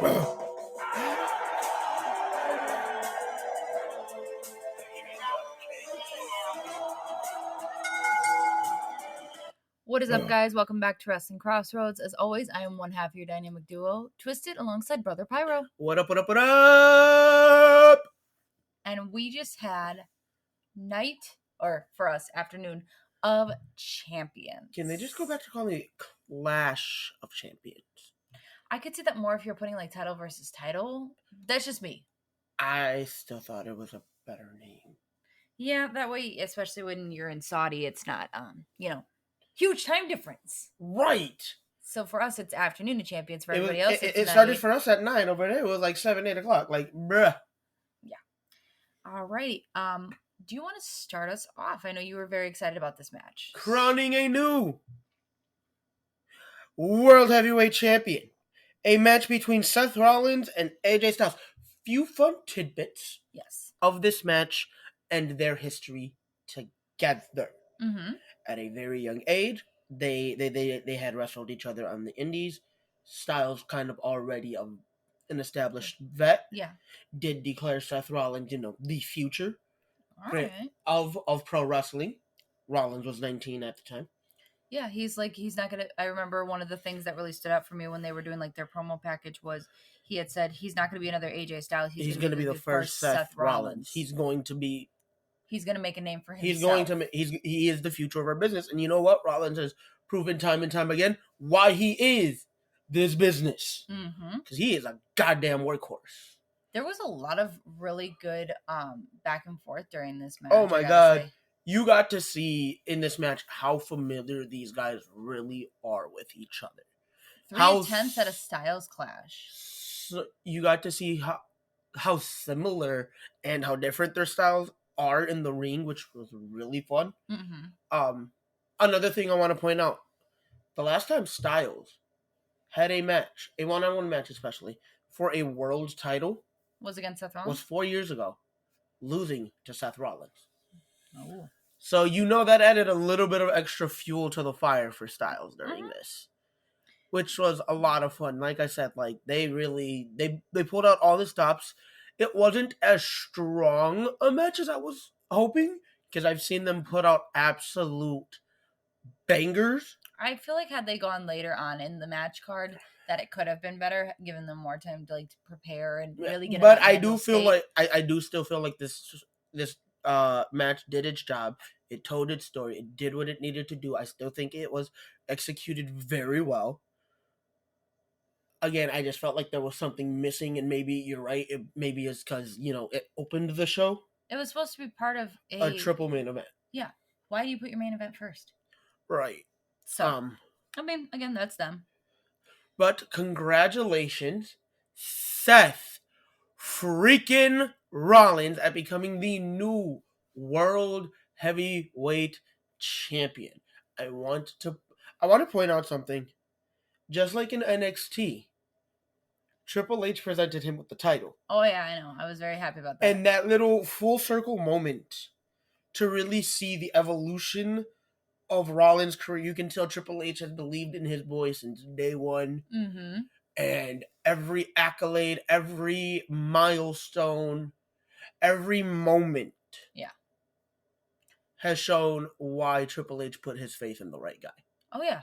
What is up, guys? Welcome back to Wrestling Crossroads. As always, I am one half of your dynamic duo, Twisted, alongside Brother Pyro. What up, what up, what up? And we just had night, or for us, afternoon, of champions. Can they just go back to calling it Clash of Champions? I could see that more if you're putting like title versus title. That's just me. I still thought it was a better name. Yeah, that way, especially when you're in Saudi, it's not, huge time difference. Right. So for us, it's afternoon of champions. For everybody else, it started for us at 9 over there. It was like 7, 8 o'clock. Like, bruh. Yeah. All right. Do you want to start us off? I know you were very excited about this match. Crowning a new World Heavyweight Champion. A match between Seth Rollins and AJ Styles. Few fun tidbits of this match and their history together. Mm-hmm. At a very young age, they had wrestled each other on the indies. Styles, kind of already an established vet, did declare Seth Rollins, the future of pro wrestling. Rollins was 19 at the time. Yeah, he's not gonna. I remember one of the things that really stood out for me when they were doing like their promo package was he had said he's not gonna be another AJ Styles. He's gonna be the first Seth Rollins. He's going to be. He's going to make a name for himself. He is the future of our business. And you know what? Rollins has proven time and time again why he is this business. Because he is a goddamn workhorse. There was a lot of really good back and forth during this match. Oh my God. You got to see in this match how familiar these guys really are with each other. 3 attempts at a Styles clash. So you got to see how similar and how different their styles are in the ring, which was really fun. Another thing I want to point out, the last time Styles had a match, a one-on-one match especially, for a world title was against Seth Rollins? Was 4 years ago, losing to Seth Rollins. Oh. So that added a little bit of extra fuel to the fire for Styles during this, which was a lot of fun. Like I said, like they pulled out all the stops. It wasn't as strong a match as I was hoping, because I've seen them put out absolute bangers. I feel like had they gone later on in the match card, that it could have been better, given them more time to to prepare and really get. But I do feel like I do still feel like this match did its job. It told its story. It did what it needed to do. I still think it was executed very well. Again, I just felt like there was something missing, and maybe you're right. Maybe it's because, it opened the show. It was supposed to be part of a triple main event. Yeah. Why do you put your main event first? Right. So, I mean, again, that's them. But congratulations, Seth freaking Rollins, at becoming the new World Heavyweight Champion. I want to point out something. Just like in NXT, Triple H presented him with the title. Oh, yeah, I know. I was very happy about that. And that little full circle moment to really see the evolution of Rollins' career. You can tell Triple H has believed in his boy since day one. Mm-hmm. And every accolade, every milestone, every moment has shown why Triple H put his faith in the right guy. Oh, yeah.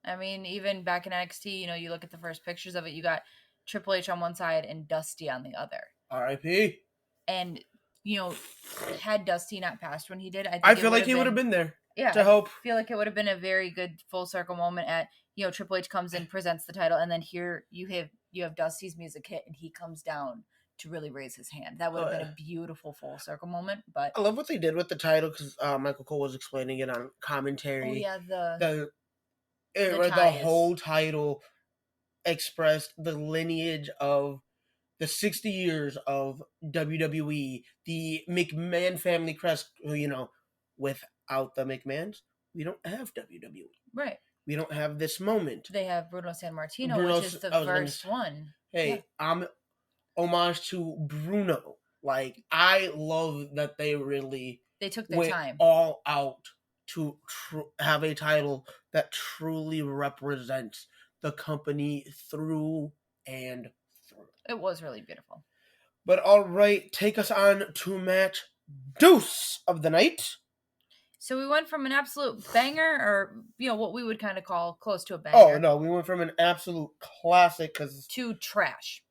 I mean, even back in NXT, you look at the first pictures of it, you got Triple H on one side and Dusty on the other. R.I.P. And, had Dusty not passed when he did, I feel like he would have been there to help. I feel like it would have been a very good full circle moment at, Triple H comes in, presents the title, and then here you have Dusty's music hit, and he comes down to really raise his hand. That would have been a beautiful full circle moment. But I love what they did with the title, because Michael Cole was explaining it on commentary. Oh, yeah, the whole title expressed the lineage of the 60 years of WWE, the McMahon family crest. Without the McMahons, we don't have WWE. Right. We don't have this moment. They have Bruno Sammartino, which is the first one. Hey, I'm homage to Bruno. Like, I love that they took their time all out to have a title that truly represents the company through and It was really beautiful. But all right, take us on to match deuce of the night. So we went from an absolute banger, or what we would kind of call close to a banger. Oh no, we went from an absolute classic to trash.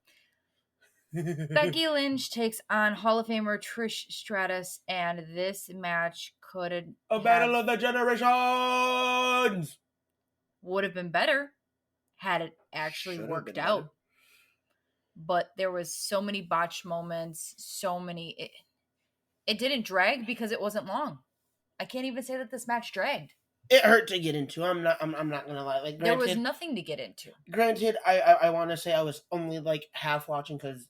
Becky Lynch takes on Hall of Famer Trish Stratus, and this match could battle of the generations would have been better had it actually worked out. Better. But there was so many botched moments, so many. It didn't drag because it wasn't long. I can't even say that this match dragged. It hurt to get into. I'm not gonna lie. Like, granted, there was nothing to get into. Granted, I want to say I was only like half watching because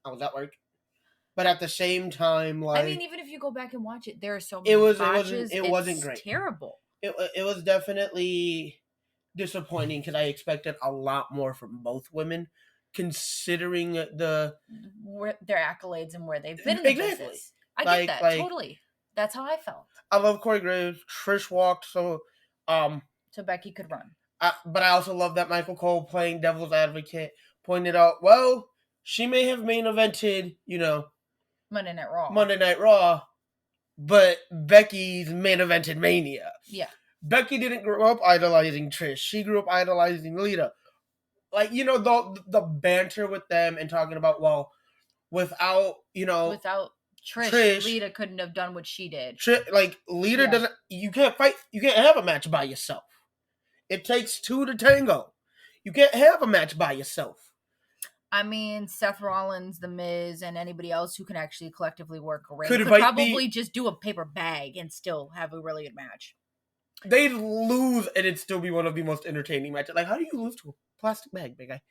I was at work. But at the same time, like, I mean, even if you go back and watch it, there are so many botches. It wasn't great. Terrible. It was definitely disappointing because I expected a lot more from both women, considering their accolades and where they've been in the business. I get that totally. That's how I felt. I love Corey Graves. Trish walked so Becky could run. But I also love that Michael Cole, playing devil's advocate, pointed out, well, she may have main evented, Monday Night Raw, but Becky's main evented Mania. Yeah. Becky didn't grow up idolizing Trish. She grew up idolizing Lita. Like, the banter with them and talking about, well, without Trish, Lita couldn't have done what she did. Lita doesn't. You can't fight. You can't have a match by yourself. It takes two to tango. You can't have a match by yourself. I mean, Seth Rollins, The Miz, and anybody else who can actually collectively work a ring could probably just do a paper bag and still have a really good match. They'd lose, and it'd still be one of the most entertaining matches. Like, how do you lose to a plastic bag, big guy?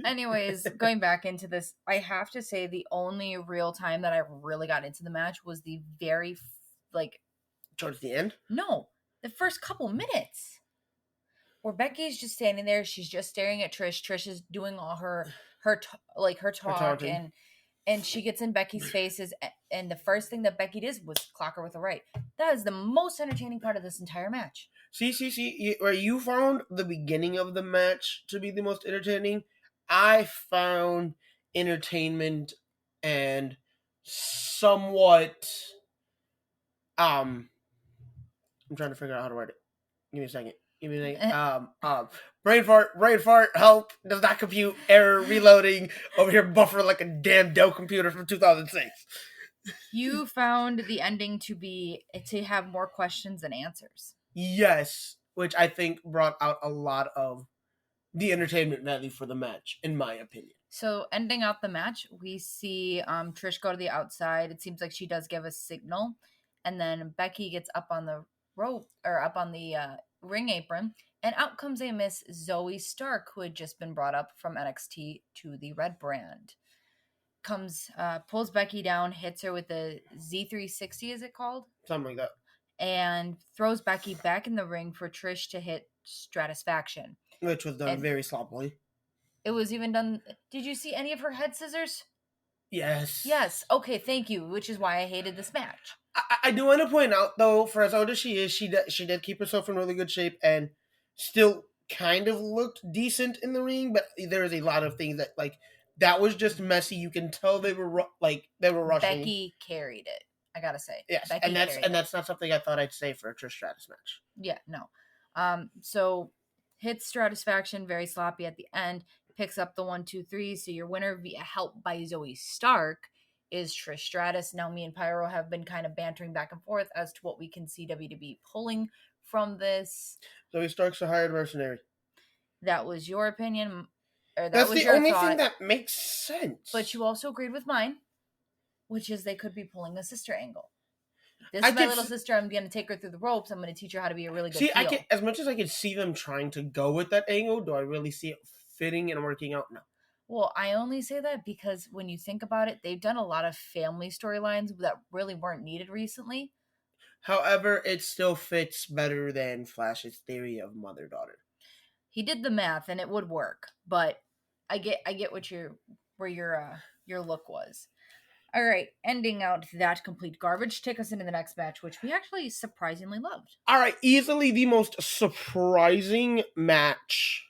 Anyways, going back into this, I have to say the only real time that I really got into the match was the very, towards the end? No, the first couple minutes. Where Becky's just standing there, she's just staring at Trish. Trish is doing all her talk, and she gets in Becky's faces, and the first thing that Becky did was clock her with a right. That is the most entertaining part of this entire match. See, where you found the beginning of the match to be the most entertaining, I found entertainment and somewhat, I'm trying to figure out how to word it. Give me a second. Brain fart, help, does not compute, error, reloading, over here buffering like a damn Dell computer from 2006. You found the ending to have more questions than answers. Yes, which I think brought out a lot of the entertainment value for the match, in my opinion. So, ending out the match, we see Trish go to the outside. It seems like she does give a signal, and then Becky gets up on the rope, or up on the ring apron, and out comes a Miss Zoe Stark, who had just been brought up from NXT to the Red brand. Pulls Becky down, hits her with the Z360, is it called? Something like that. And throws Becky back in the ring for Trish to hit Stratisfaction. Which was done very sloppily. It was even done... Did you see any of her head scissors? Yes. Yes. Okay, thank you, which is why I hated this match. I do want to point out, though, for as old as she is, she did keep herself in really good shape and still kind of looked decent in the ring, but there is a lot of things that was just messy. You can tell they were rushing. Becky carried it, I gotta say. Yes, that's not something I thought I'd say for a Trish Stratus match. Yeah, no. So hits Stratisfaction, very sloppy at the end, picks up the 1-2-3, so your winner via help by Zoe Stark is Trish Stratus. Now, me and Pyro have been kind of bantering back and forth as to what we can see WWE pulling from this. Zoe Stark's a hired mercenary. That was your opinion. That's the only thing that makes sense. But you also agreed with mine, which is they could be pulling a sister angle. This is my little sister. I'm going to take her through the ropes. I'm going to teach her how to be a really good heel. As much as I can see them trying to go with that angle, do I really see it fitting and working out? No. Well, I only say that because when you think about it, they've done a lot of family storylines that really weren't needed recently. However, it still fits better than Flash's theory of mother-daughter. He did the math, and it would work, but I get where your look was. All right, ending out that complete garbage, take us into the next match, which we actually surprisingly loved. All right, easily the most surprising match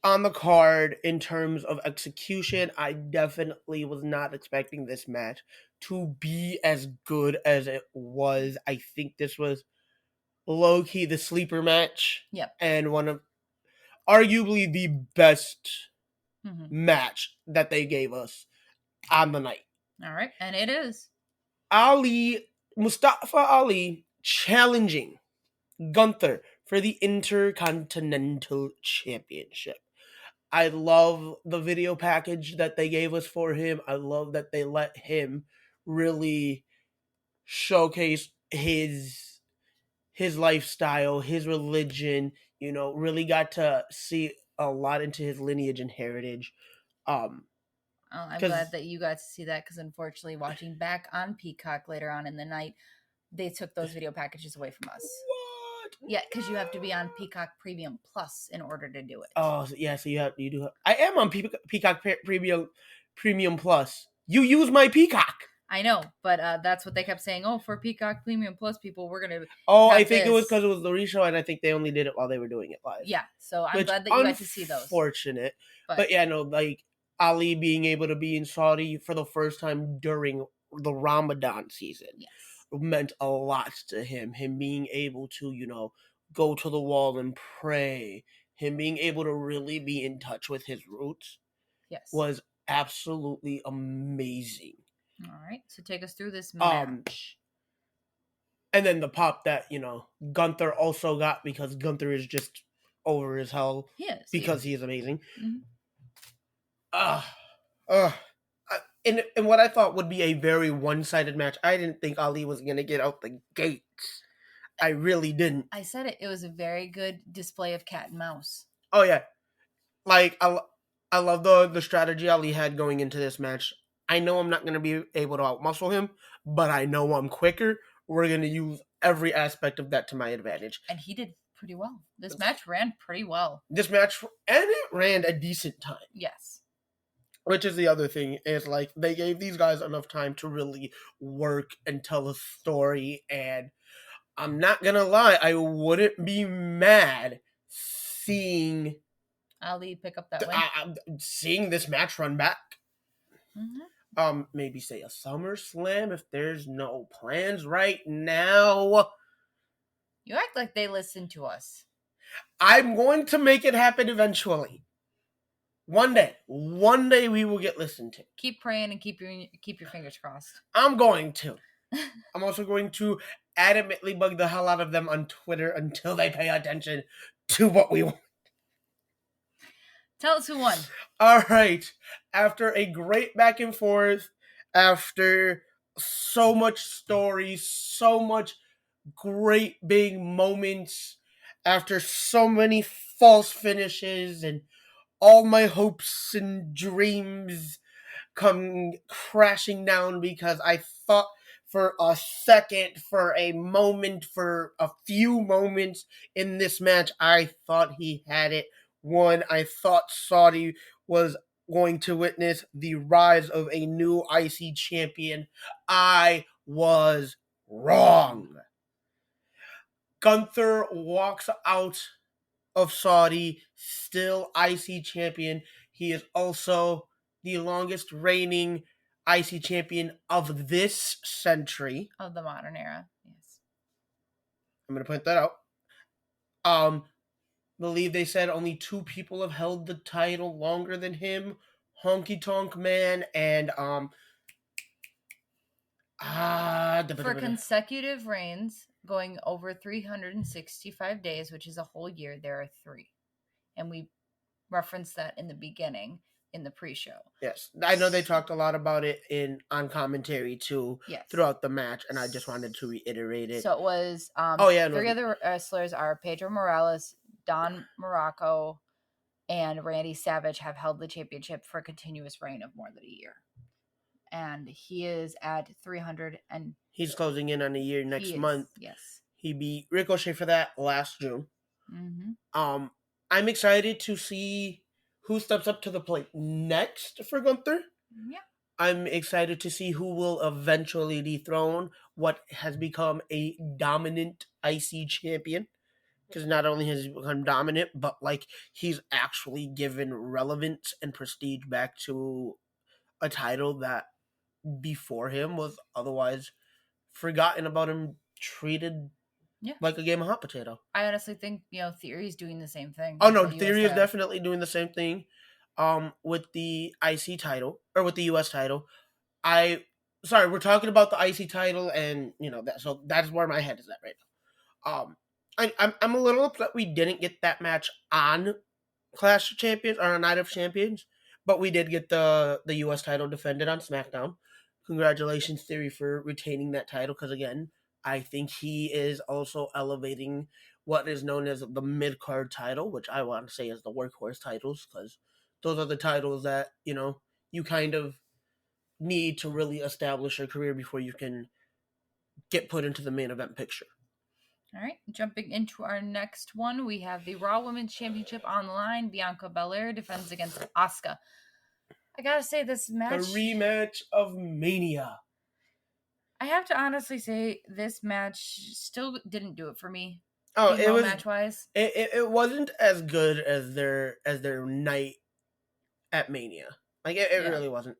on the card in terms of execution. I definitely was not expecting this match to be as good as it was. I think this was low-key the sleeper match. Yep. And one of arguably the best Mm-hmm. match that they gave us on the night. All right, and it is Mustafa Ali challenging Gunther for the Intercontinental Championship. I love the video package that they gave us for him. I love that they let him really showcase his lifestyle, his religion, really got to see a lot into his lineage and heritage. I'm glad that you got to see that, because unfortunately, watching back on Peacock later on in the night, they took those video packages away from us. What? Yeah, because you have to be on Peacock Premium Plus in order to do it. Oh, yeah, so you do. I am on Peacock Premium Plus. You use my Peacock. I know, but that's what they kept saying. Oh, for Peacock Premium Plus people, we're going to... Oh, I think it was because it was the reshow, and I think they only did it while they were doing it live. Yeah, so I'm glad that you got to see those. Unfortunate. But yeah, no, like, Ali being able to be in Saudi for the first time during the Ramadan season meant a lot to him. Him being able to, go to the wall and pray. Him being able to really be in touch with his roots was absolutely amazing. All right, so take us through this match. And then the pop that, Gunther also got, because Gunther is just over as hell. Because he is amazing. In what I thought would be a very one-sided match, I didn't think Ali was going to get out the gates. I really didn't. I said it. It was a very good display of cat and mouse. Oh, yeah. Like, I love the strategy Ali had going into this match. I know I'm not going to be able to outmuscle him, but I know I'm quicker. We're going to use every aspect of that to my advantage. And he did pretty well. This match ran pretty well. And it ran a decent time. Yes. Which is the other thing, is like, they gave these guys enough time to really work and tell a story, and I'm not going to lie, I wouldn't be mad seeing Ali pick up that win. Seeing this match run back. Mm-hmm. Maybe say a SummerSlam if there's no plans right now. You act like they listen to us. I'm going to make it happen eventually. One day we will get listened to. Keep praying and keep your fingers crossed. I'm going to. I'm also going to adamantly bug the hell out of them on Twitter until they pay attention to what we want. Tell us who won. All right. After a great back and forth, after so much story, so much great big moments, after so many false finishes, and all my hopes and dreams come crashing down, because I thought for a second, for a moment, for a few moments in this match, I thought he had it won. I thought Saudi was going to witness the rise of a new IC champion. I was wrong. Gunther walks out of Saudi, still IC champion. He is also the longest reigning IC champion of this century. Of the modern era, yes. I'm going to point that out. Believe they said only 2 people have held the title longer than him. Honky Tonk Man and for consecutive reigns going over 365 days, which is a whole year, there are 3. And we referenced that in the beginning in the pre-show. Yes. I know they talked a lot about it on commentary too throughout the match, and I just wanted to reiterate it. So it was 3 other wrestlers are Pedro Morales, Don Morocco, and Randy Savage have held the championship for a continuous reign of more than a year. And he is at 300 and... He's closing in on a year next month. Yes. He beat Ricochet for that last June. Mm-hmm. I'm excited to see who steps up to the plate next for Gunther. Yeah. I'm excited to see who will eventually dethrone what has become a dominant IC champion. because not only has he become dominant, but like he's actually given relevance and prestige back to a title that before him was otherwise forgotten about him, treated like a game of hot potato. I honestly think, Theory's doing the same thing. Oh no, Theory is definitely doing the same thing. With the IC title or with the US title. We're talking about the IC title, and so that's where my head is at right now. I'm a little upset we didn't get that match on Clash of Champions or on Night of Champions, but we did get the US title defended on SmackDown. Congratulations, Theory, for retaining that title, because again, I think he is also elevating what is known as the mid-card title, which I want to say is the workhorse titles, because those are the titles that, you kind of need to really establish your career before you can get put into the main event picture. All right, jumping into our next one, we have the Raw Women's Championship on the line. Bianca Belair defends against Asuka. I gotta say, this match... A rematch of Mania. I have to honestly say, this match still didn't do it for me. Oh, it was match-wise. It wasn't as good as their night at Mania. Like it really wasn't.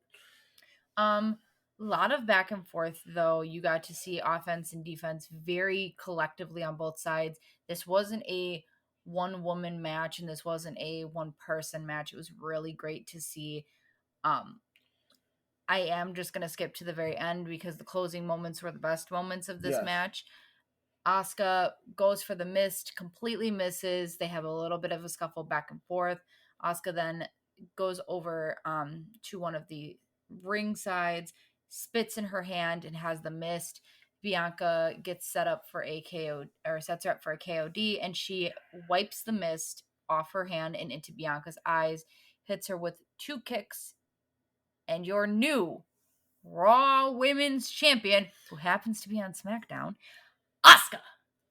A lot of back and forth, though. You got to see offense and defense very collectively on both sides. This wasn't a one-woman match, and this wasn't a one-person match. It was really great to see. I am just going to skip to the very end because the closing moments were the best moments of this match. Asuka goes for the mist, completely misses. They have a little bit of a scuffle back and forth. Asuka then goes over to one of the ring sides, spits in her hand, and has the mist. Bianca gets set up for a KO, or sets her up for a KOD, and she wipes the mist off her hand and into Bianca's eyes, hits her with 2 kicks, and your new Raw Women's Champion, who happens to be on SmackDown, Asuka.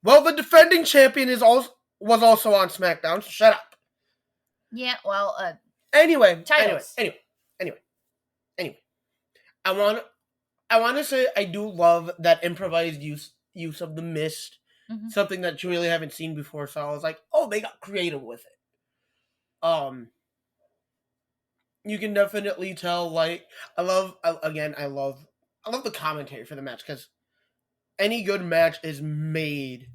Well, the defending champion was also on SmackDown, so shut up. Yeah, well, Anyway. I want to say I do love that improvised use of the mist, something that you really haven't seen before. So I was like, oh, they got creative with it. You can definitely tell. Like, I love the commentary for the match, because any good match is made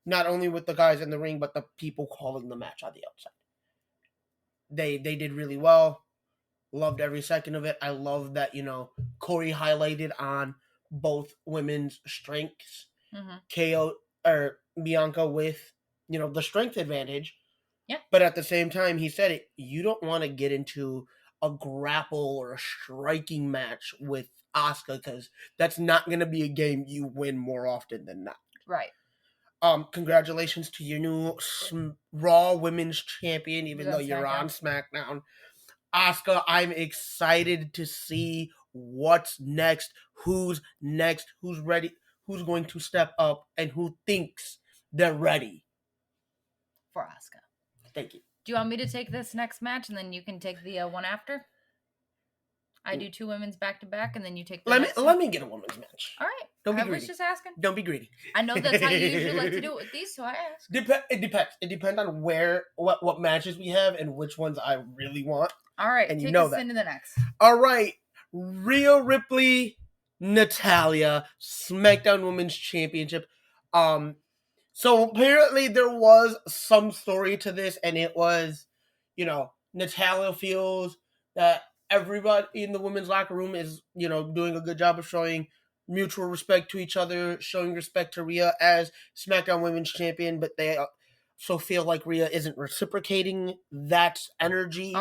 not only with the guys in the ring, but the people calling the match on the outside. They did really well. Loved every second of it. I love that, Corey highlighted on both women's strengths. KO or Bianca with, the strength advantage. Yeah. But at the same time, he said it, you don't want to get into a grapple or a striking match with Asuka, because that's not going to be a game you win more often than not. Right. Congratulations to your new Raw Women's Champion, even though you're on SmackDown. Asuka, I'm excited to see what's next, who's ready, who's going to step up, and who thinks they're ready. For Asuka. Thank you. Do you want me to take this next match, and then you can take the one after? I do 2 women's back-to-back, and then you take the Let me get a women's match. All right. Don't be greedy. I was was just asking. Don't be greedy. I know that's how you usually like to do it with these, so I asked. It depends. It depends on what matches we have and which ones I really want. All right. And take us into the next. All right. Rhea Ripley, Natalya, SmackDown Women's Championship. So apparently there was some story to this, and it was, Natalya feels that everybody in the women's locker room is, doing a good job of showing mutual respect to each other, showing respect to Rhea as SmackDown Women's Champion, but they also feel like Rhea isn't reciprocating that energy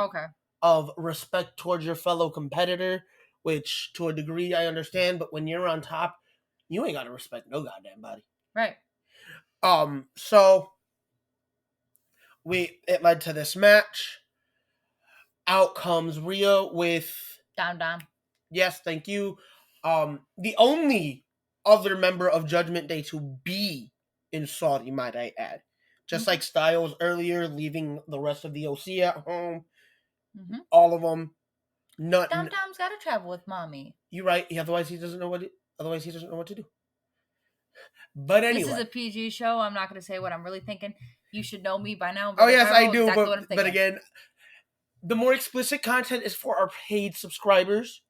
of respect towards your fellow competitor, which to a degree I understand, but when you're on top, you ain't got to respect no goddamn body. Right. So it led to this match. Out comes Rhea with Dom. Yes, thank you. The only other member of Judgment Day to be in Saudi, might I add. Just like Styles earlier, leaving the rest of the OC at home. All of them. Dom's got to travel with mommy. You're right. Otherwise, he doesn't know what to do. But anyway. This is a PG show. I'm not going to say what I'm really thinking. You should know me by now. Oh, yes, I do. Exactly what I'm thinking. But again, the more explicit content is for our paid subscribers.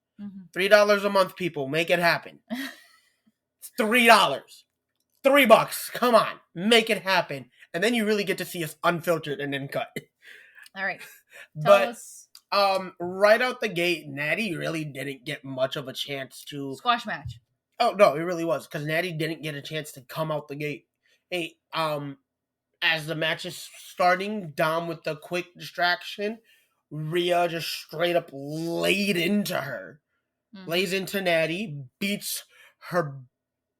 $3 a month, people. Make it happen. It's $3. $3. Come on. Make it happen. And then you really get to see us unfiltered and then cut. All right. Tell us. Right out the gate, Natty really didn't get much of a chance to... Squash match. Oh, no, it really was. Because Natty didn't get a chance to come out the gate. Hey, as the match is starting, Dom with the quick distraction, Rhea just straight up laid into her. Lays into Natty, beats her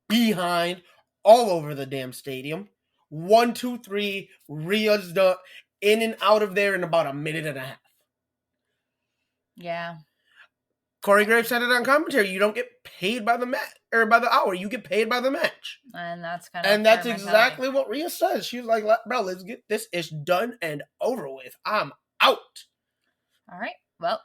behind all over the damn stadium. 1, 2, 3, Rhea's done in and out of there in about a minute and a half. Yeah. Corey Graves said it on commentary. You don't get paid by the match or by the hour. You get paid by the match. And that's exactly what Rhea says. She was like, bro, let's get this ish done and over with. I'm out. All right. Well,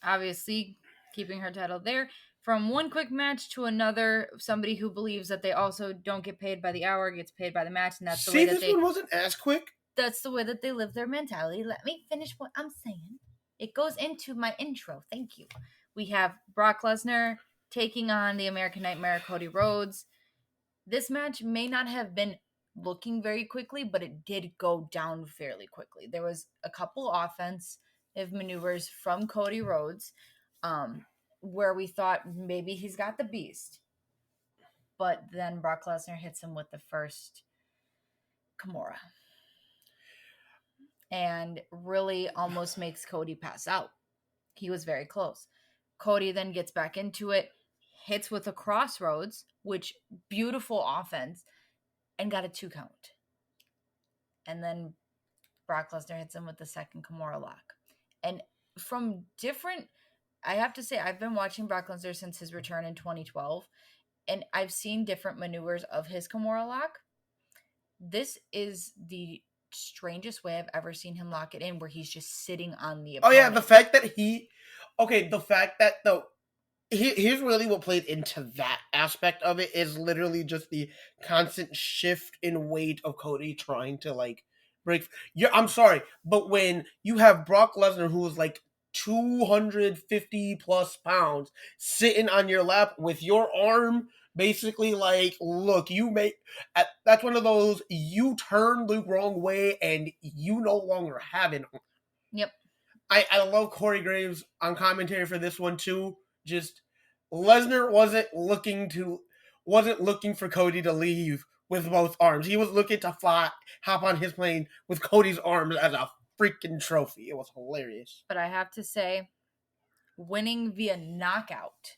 obviously keeping her title there. From one quick match to another, somebody who believes that they also don't get paid by the hour gets paid by the match, and that's the way that this one wasn't as quick. That's the way that they live their mentality. Let me finish what I'm saying. It goes into my intro. Thank you. We have Brock Lesnar taking on the American Nightmare, Cody Rhodes. This match may not have been looking very quickly, but it did go down fairly quickly. There was a couple offensive maneuvers from Cody Rhodes, where we thought maybe he's got the beast. But then Brock Lesnar hits him with the first Kimura. And really almost makes Cody pass out. He was very close. Cody then gets back into it, hits with a crossroads, which beautiful offense, and got a 2 count. And then Brock Lesnar hits him with the second Kimura lock. And from different... I have to say, I've been watching Brock Lesnar since his return in 2012, and I've seen different maneuvers of his Kimura lock. This is the strangest way I've ever seen him lock it in, where he's just sitting on the opponent. Oh, yeah, the fact that here's really what played into that aspect of it is literally just the constant shift in weight of Cody trying to, like, break. Yeah, I'm sorry, but when you have Brock Lesnar, who was, like, 250 plus pounds sitting on your lap with your arm basically like, look, that's one of those, you turn the wrong way and you no longer have an arm. Yep. I love Corey Graves on commentary for this one too. Just Lesnar wasn't looking for Cody to leave with both arms. He was looking to hop on his plane with Cody's arms as a freaking trophy. It was hilarious. But I have to say, winning via knockout.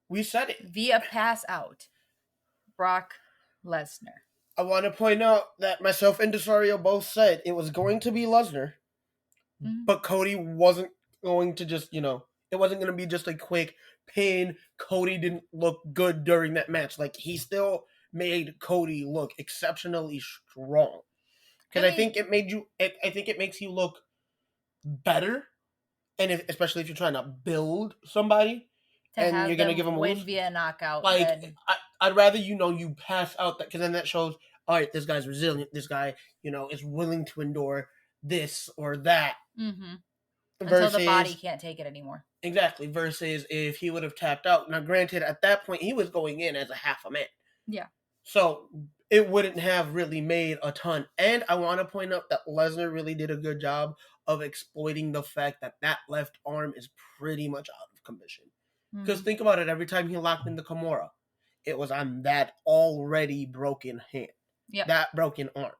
We said it. Via pass out. Brock Lesnar. I want to point out that myself and Desario both said it was going to be Lesnar, but Cody wasn't going to just, it wasn't going to be just a quick pin. Cody didn't look good during that match. Like, he still made Cody look exceptionally strong. Because I think it makes you look better, and especially if you're trying to build somebody, and you're gonna give them a win via knockout. Like, I'd rather you pass out, that because then that shows, all right, this guy's resilient. This guy, is willing to endure this or that. Mm-hmm. Until the body can't take it anymore. Exactly. Versus if he would have tapped out. Now, granted, at that point he was going in as a half a man. Yeah. So it wouldn't have really made a ton. And I want to point out that Lesnar really did a good job of exploiting the fact that that left arm is pretty much out of commission. Because think about it, every time he locked in the Kimura, it was on that already broken hand. Yeah. That broken arm.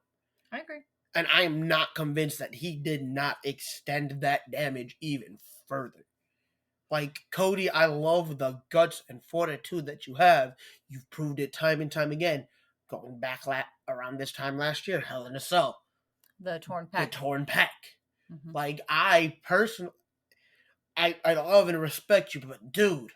I agree. And I am not convinced that he did not extend that damage even further. Like, Cody, I love the guts and fortitude that you have. You've proved it time and time again. Going back around this time last year, Hell in a Cell. The torn pack. Mm-hmm. Like, I personally, I love and respect you, but dude,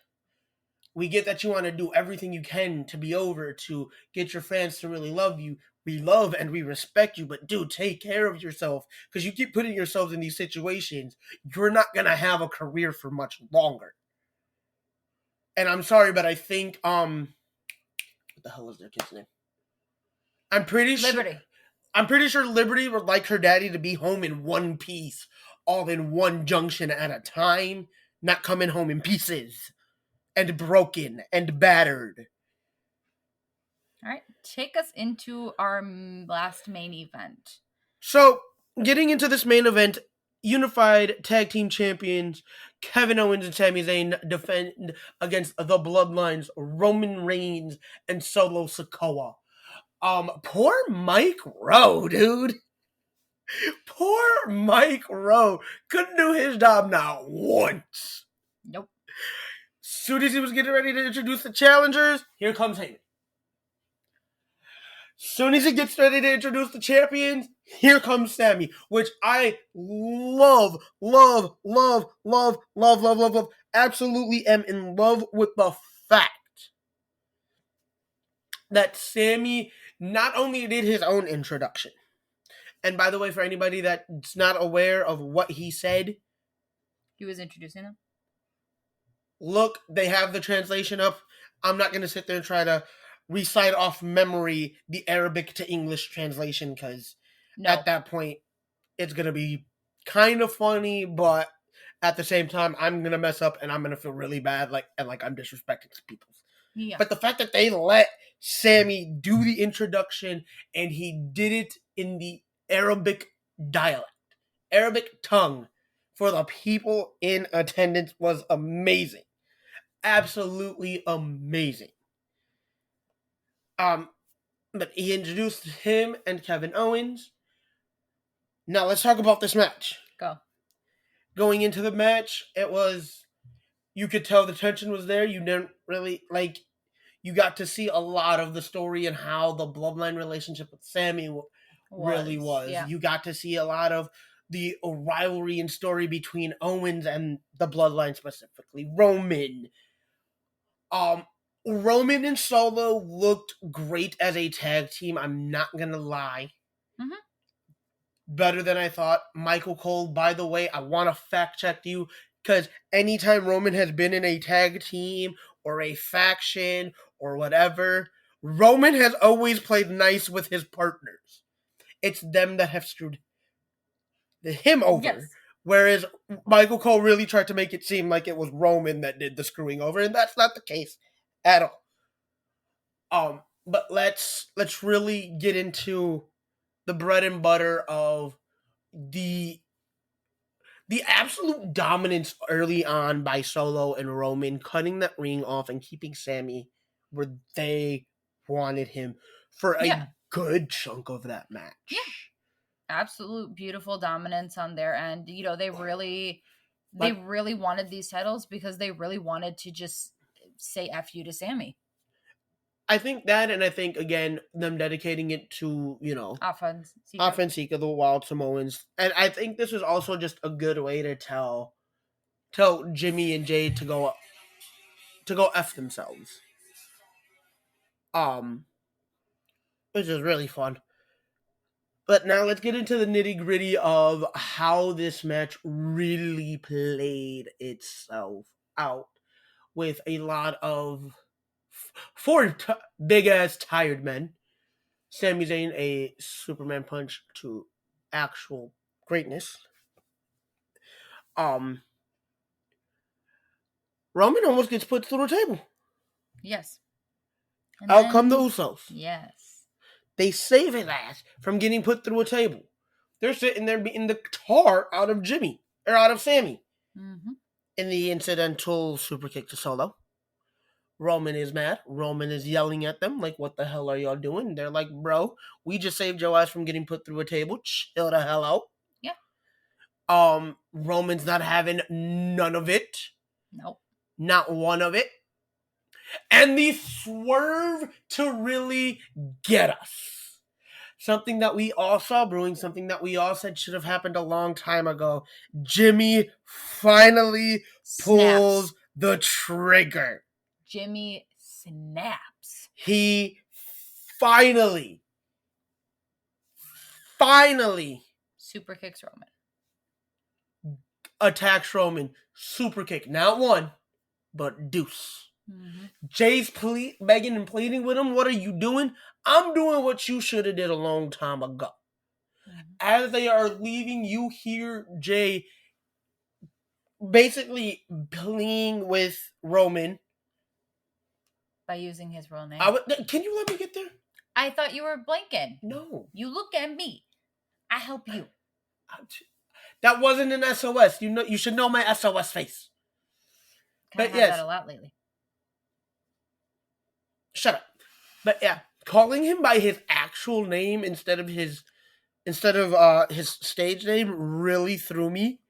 we get that you want to do everything you can to be over, to get your fans to really love you. We love and we respect you, but dude, take care of yourself, because you keep putting yourselves in these situations. You're not going to have a career for much longer. And I'm sorry, but I think What the hell is their kid's name? I'm pretty Liberty. sure Liberty would like her daddy to be home in one piece, all in one junction at a time, not coming home in pieces and broken and battered. All right, take us into our last main event. So, getting into this main event, Unified Tag Team Champions Kevin Owens and Sami Zayn defend against the Bloodlines Roman Reigns and Solo Sikoa. Poor Mike Rowe, dude. Poor Mike Rowe couldn't do his job not once. Nope. Soon as he was getting ready to introduce the challengers, here comes Heyman. Soon as he gets ready to introduce the champions, here comes Sami, which I love. Absolutely am in love with the fact that Sami not only did his own introduction, and by the way, for anybody that's not aware of what he said, He was introducing them. Look, they have the translation up. I'm not going to sit there and try to recite off memory the Arabic to English translation, because at that point, it's going to be kind of funny, but at the same time, I'm going to mess up and I'm going to feel really bad, like I'm disrespecting people. Yeah. But the fact that they let Sami do the introduction and he did it in the Arabic dialect, Arabic tongue, for the people in attendance was amazing. Absolutely amazing. But he introduced him and Kevin Owens. Now let's talk about this match. Go. Going into the match, you could tell the tension was there. You didn't really, you got to see a lot of the story and how the Bloodline relationship with Sami really was. Yeah. You got to see a lot of the rivalry and story between Owens and the Bloodline, specifically Roman. Roman and Solo looked great as a tag team. I'm not going to lie. Mm-hmm. Better than I thought. Michael Cole, by the way, I want to fact check you, because anytime Roman has been in a tag team or a faction or whatever, Roman has always played nice with his partners. It's them that have screwed him over. Yes. Whereas Michael Cole really tried to make it seem like it was Roman that did the screwing over, and that's not the case at all. But let's really get into the bread and butter of the absolute dominance early on by Solo and Roman, cutting that ring off and keeping Sami where they wanted him for a good chunk of that match. Yeah. Absolute beautiful dominance on their end. You know, they really wanted these titles because they really wanted to just say F you to Sami. I think that, and I think, again, them dedicating it to, Offensica, the Wild Samoans. And I think this is also just a good way to tell Jimmy and Jay to go F themselves. Which is really fun. But now let's get into the nitty-gritty of how this match really played itself out, with a lot of four big-ass tired men. Sami Zayn, a Superman punch to actual greatness. Roman almost gets put through a table. Yes. And out come the Usos. Yes. They save his ass from getting put through a table. They're sitting there beating the tar out of Sami. Mm-hmm. In the incidental super kick to Solo. Roman is mad. Roman is yelling at them like, what the hell are y'all doing? They're like, bro, we just saved your ass from getting put through a table. Chill the hell out. Yeah. Roman's not having none of it. Nope. Not one of it. And the swerve to really get us. Something that we all saw brewing, something that we all said should have happened a long time ago. Jimmy finally pulls the trigger. Jimmy snaps. He finally super kicks Roman. Attacks Roman. Super kick. Not one, but deuce. Mm-hmm. Jay's begging and pleading with him. What are you doing? I'm doing what you should have did a long time ago. Mm-hmm. As they are leaving, you hear Jay basically pleading with Roman. By using his real name. Can you let me get there? I thought you were blanking. No. You look at me. I help you. That wasn't an SOS. You should know my SOS face. But yes, that a lot lately. Shut up. But yeah, calling him by his actual name instead of his stage name really threw me.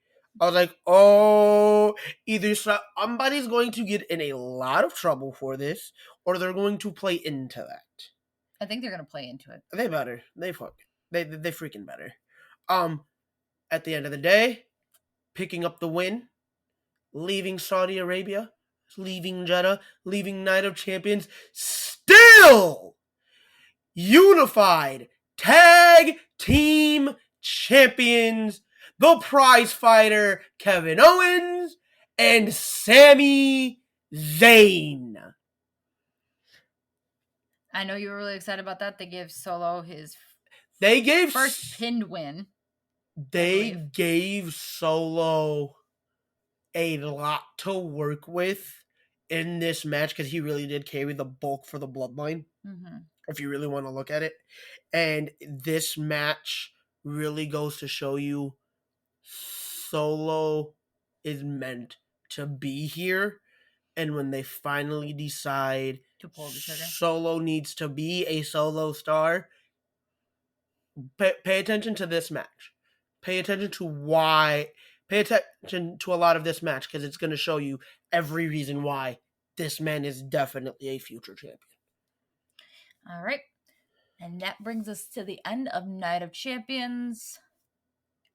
I was like, oh, either somebody's going to get in a lot of trouble for this, or they're going to play into that. I think they're going to play into it. They better. They freaking better. At the end of the day, picking up the win, leaving Saudi Arabia, leaving Jeddah, leaving Night of Champions, still unified tag team champions, the prize fighter Kevin Owens and Sami Zayn. I know you were really excited about that. They gave Solo his first pinned win. They gave Solo a lot to work with in this match because he really did carry the bulk for the Bloodline. Mm-hmm. If you really want to look at it. And this match really goes to show you Solo is meant to be here. And when they finally decide to pull the trigger, Solo needs to be a solo star, pay attention to this match. Pay attention to a lot of this match because it's going to show you every reason why this man is definitely a future champion. All right. And that brings us to the end of Night of Champions.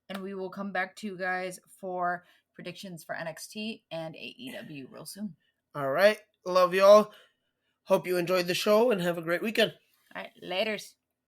And we will come back to you guys for predictions for NXT and AEW real soon. All right. Love y'all. Hope you enjoyed the show and have a great weekend. All right. Laters.